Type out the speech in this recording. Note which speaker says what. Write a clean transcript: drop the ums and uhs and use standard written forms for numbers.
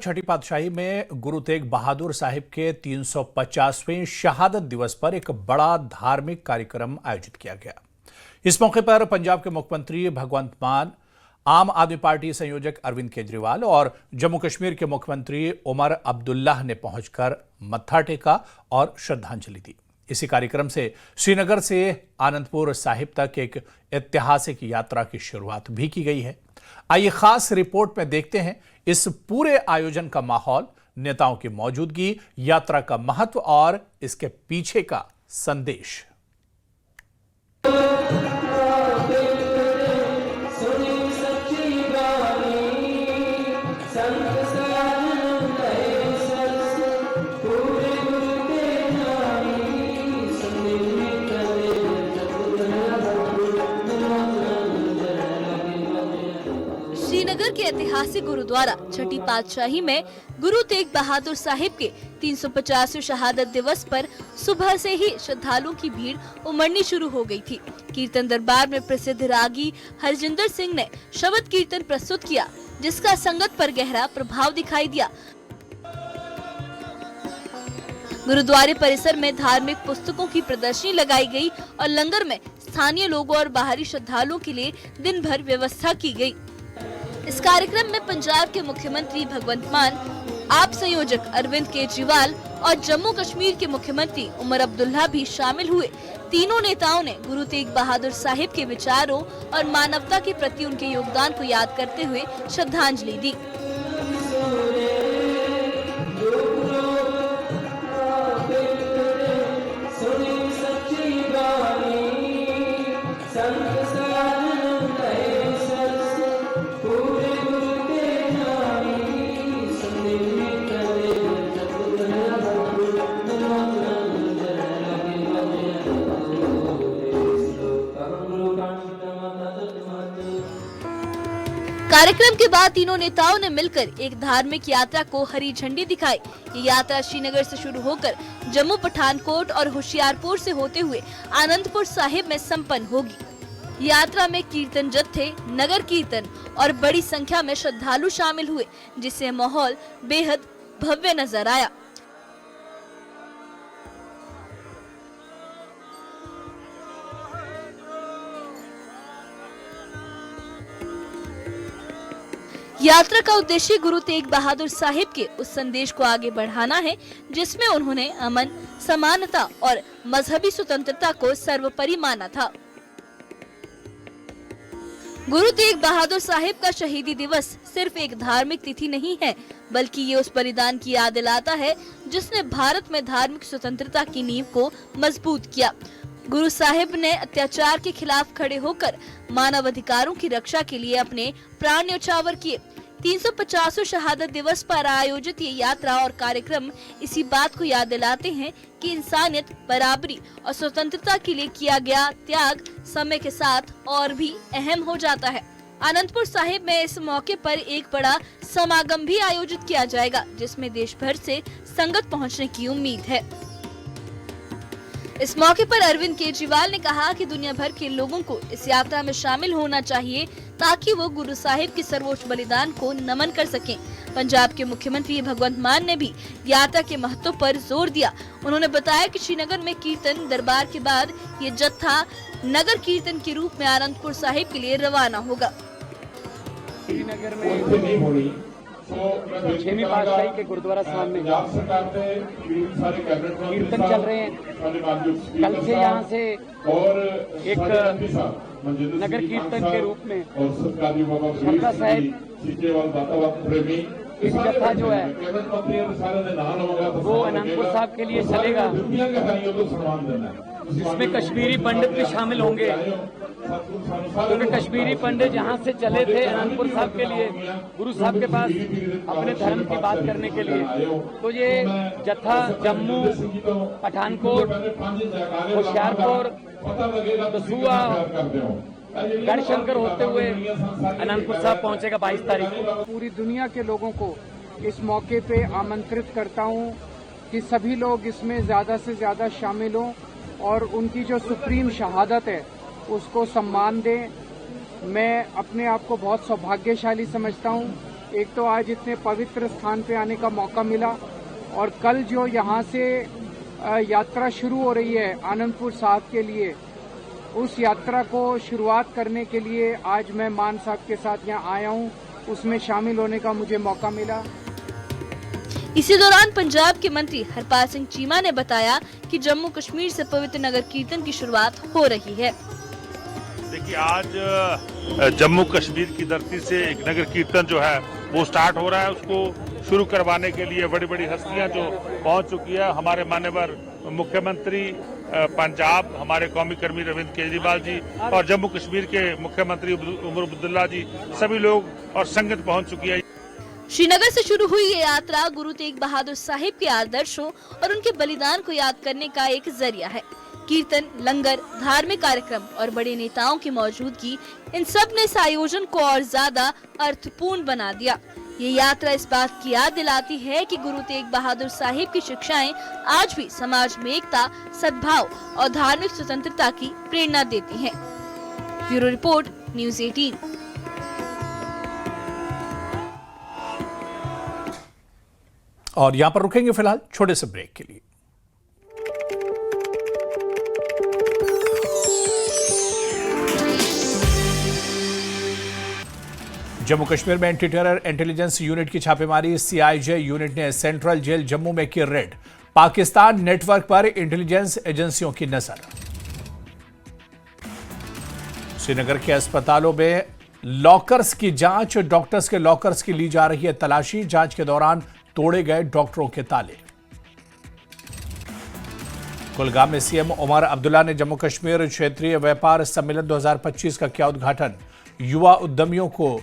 Speaker 1: छठी पातशाही में गुरु तेग बहादुर साहिब के 350वें शहादत दिवस पर एक बड़ा धार्मिक कार्यक्रम आयोजित किया गया। इस मौके पर पंजाब के मुख्यमंत्री भगवंत मान, आम आदमी पार्टी संयोजक अरविंद केजरीवाल और जम्मू कश्मीर के मुख्यमंत्री उमर अब्दुल्लाह ने पहुंचकर मत्था टेका और श्रद्धांजलि दी। इसी कार्यक्रम से श्रीनगर से आनंदपुर साहिब तक एक ऐतिहासिक यात्रा की शुरुआत भी की गई है। आइए खास रिपोर्ट में देखते हैं इस पूरे आयोजन का माहौल, नेताओं की मौजूदगी, यात्रा का महत्व और इसके पीछे का संदेश।
Speaker 2: श्रीनगर के ऐतिहासिक गुरुद्वारा छठी पातशाही में गुरु तेग बहादुर साहिब के 350वें शहादत दिवस पर सुबह से ही श्रद्धालुओं की भीड़ उमड़नी शुरू हो गई थी। कीर्तन दरबार में प्रसिद्ध रागी हरजिंदर सिंह ने शबद कीर्तन प्रस्तुत किया, जिसका संगत पर गहरा प्रभाव दिखाई दिया। गुरुद्वारे परिसर में धार्मिक पुस्तकों की प्रदर्शनी लगाई गई और लंगर में स्थानीय लोगों और बाहरी श्रद्धालुओं के लिए दिन भर व्यवस्था की गई। इस कार्यक्रम में पंजाब के मुख्यमंत्री भगवंत मान, आप संयोजक अरविंद केजरीवाल और जम्मू कश्मीर के मुख्यमंत्री उमर अब्दुल्ला भी शामिल हुए। तीनों नेताओं ने गुरु तेग बहादुर साहिब के विचारों और मानवता के प्रति उनके योगदान को याद करते हुए श्रद्धांजलि दी। कार्यक्रम के बाद तीनों नेताओं ने मिलकर एक धार्मिक यात्रा को हरी झंडी दिखाई। ये यात्रा श्रीनगर से शुरू होकर जम्मू, पठानकोट और होशियारपुर से होते हुए आनंदपुर साहिब में संपन्न होगी। यात्रा में कीर्तन जत्थे, नगर कीर्तन और बड़ी संख्या में श्रद्धालु शामिल हुए, जिससे माहौल बेहद भव्य नजर आया। यात्रा का उद्देश्य गुरु तेग बहादुर साहिब के उस संदेश को आगे बढ़ाना है, जिसमें उन्होंने अमन, समानता और मजहबी स्वतंत्रता को सर्वोपरि माना था। गुरु तेग बहादुर साहिब का शहीदी दिवस सिर्फ एक धार्मिक तिथि नहीं है, बल्कि ये उस बलिदान की याद दिलाता है जिसने भारत में धार्मिक स्वतंत्रता की नींव को मजबूत किया। गुरु साहिब ने अत्याचार के खिलाफ खड़े होकर मानव अधिकारों की रक्षा के लिए अपने प्राण न्यौछावर किए। 350वें शहादत दिवस पर आयोजित ये यात्रा और कार्यक्रम इसी बात को याद दिलाते हैं कि इंसानियत, बराबरी और स्वतंत्रता के लिए किया गया त्याग समय के साथ और भी अहम हो जाता है। आनंदपुर साहिब में इस मौके पर एक बड़ा समागम भी आयोजित किया जाएगा, जिसमें देश भर से संगत पहुंचने की उम्मीद है। इस मौके पर अरविंद केजरीवाल ने कहा कि दुनिया भर के लोगों को इस यात्रा में शामिल होना चाहिए, ताकि वो गुरु साहिब के सर्वोच्च बलिदान को नमन कर सकें। पंजाब के मुख्यमंत्री भगवंत मान ने भी यात्रा के महत्व पर जोर दिया। उन्होंने बताया कि श्रीनगर में कीर्तन दरबार के बाद ये जत्था नगर कीर्तन के रूप में आनंदपुर साहिब के लिए रवाना होगा।
Speaker 3: श्रीनगर में छठवीं पातशाही के गुरुद्वारा साहब में कीर्तन चल रहे हैं। कल से यहाँ से एक नगर कीर्तन के रूप में श्रद्धा साहिब इस जत्था जो है वो आनंदपुर साहब के लिए चलेगा, जिसमें कश्मीरी पंडित भी शामिल होंगे, क्योंकि कश्मीरी पंडित जहाँ से चले थे आनंदपुर साहब के लिए, गुरु साहब के पास अपने धर्म की बात करने के लिए। तो ये जत्था जम्मू, पठानकोट, होशियारपुर, दसूहा, गढ़शंकर होते हुए आनंदपुर साहब पहुंचेगा 22 तारीख को।
Speaker 4: पूरी दुनिया के लोगों को इस मौके पे आमंत्रित करता हूं कि सभी लोग इसमें ज़्यादा से ज़्यादा शामिल हों और उनकी जो सुप्रीम शहादत है उसको सम्मान दें। मैं अपने आप को बहुत सौभाग्यशाली समझता हूं एक तो आज इतने पवित्र स्थान पे आने का मौका मिला और कल जो यहाँ से यात्रा शुरू हो रही है आनंदपुर साहिब के लिए, उस यात्रा को शुरुआत करने के लिए आज मैं मान साहब के साथ यहाँ आया हूँ, उसमें शामिल होने का मुझे मौका मिला।
Speaker 2: इसी दौरान पंजाब के मंत्री हरपाल सिंह चीमा ने बताया कि जम्मू कश्मीर से पवित्र नगर कीर्तन की शुरुआत हो रही है।
Speaker 5: देखिए, आज जम्मू कश्मीर की धरती से एक नगर कीर्तन जो है वो स्टार्ट हो रहा है। उसको शुरू करवाने के लिए बड़ी बड़ी हस्तियां जो पहुंच चुकी है, हमारे माननीय मुख्यमंत्री पंजाब, हमारे कौमी कर्मी अरविंद केजरीवाल जी और जम्मू कश्मीर के मुख्यमंत्री उमर अब्दुल्ला जी, सभी लोग और संगत पहुंच चुकी है।
Speaker 2: श्रीनगर से शुरू हुई ये यात्रा गुरु तेग बहादुर साहिब के आदर्शों और उनके बलिदान को याद करने का एक जरिया है। कीर्तन, लंगर, धार्मिक कार्यक्रम और बड़े नेताओं की मौजूदगी, इन सब ने इस आयोजन को और ज्यादा अर्थपूर्ण बना दिया। ये यात्रा इस बात की याद दिलाती है कि गुरु तेग बहादुर साहिब की शिक्षाएं आज भी समाज में एकता, सद्भाव और धार्मिक स्वतंत्रता की प्रेरणा देती हैं। Bureau report, news 18।
Speaker 1: और यहां पर रुकेंगे फिलहाल छोटे से ब्रेक के लिए। जम्मू कश्मीर में एंटी टेरर इंटेलिजेंस यूनिट की छापेमारी। सीआईजे यूनिट ने सेंट्रल जेल जम्मू में की रेड। पाकिस्तान नेटवर्क पर इंटेलिजेंस एजेंसियों की नजर। श्रीनगर के अस्पतालों में लॉकर्स की जांच, डॉक्टर्स के लॉकर्स की ली जा रही है तलाशी। जांच के दौरान तोड़े गए डॉक्टरों के ताले। कुलगाम में सीएम उमर अब्दुल्ला ने जम्मू कश्मीर क्षेत्रीय व्यापार सम्मेलन 2025 का किया उद्घाटन। युवा उद्यमियों को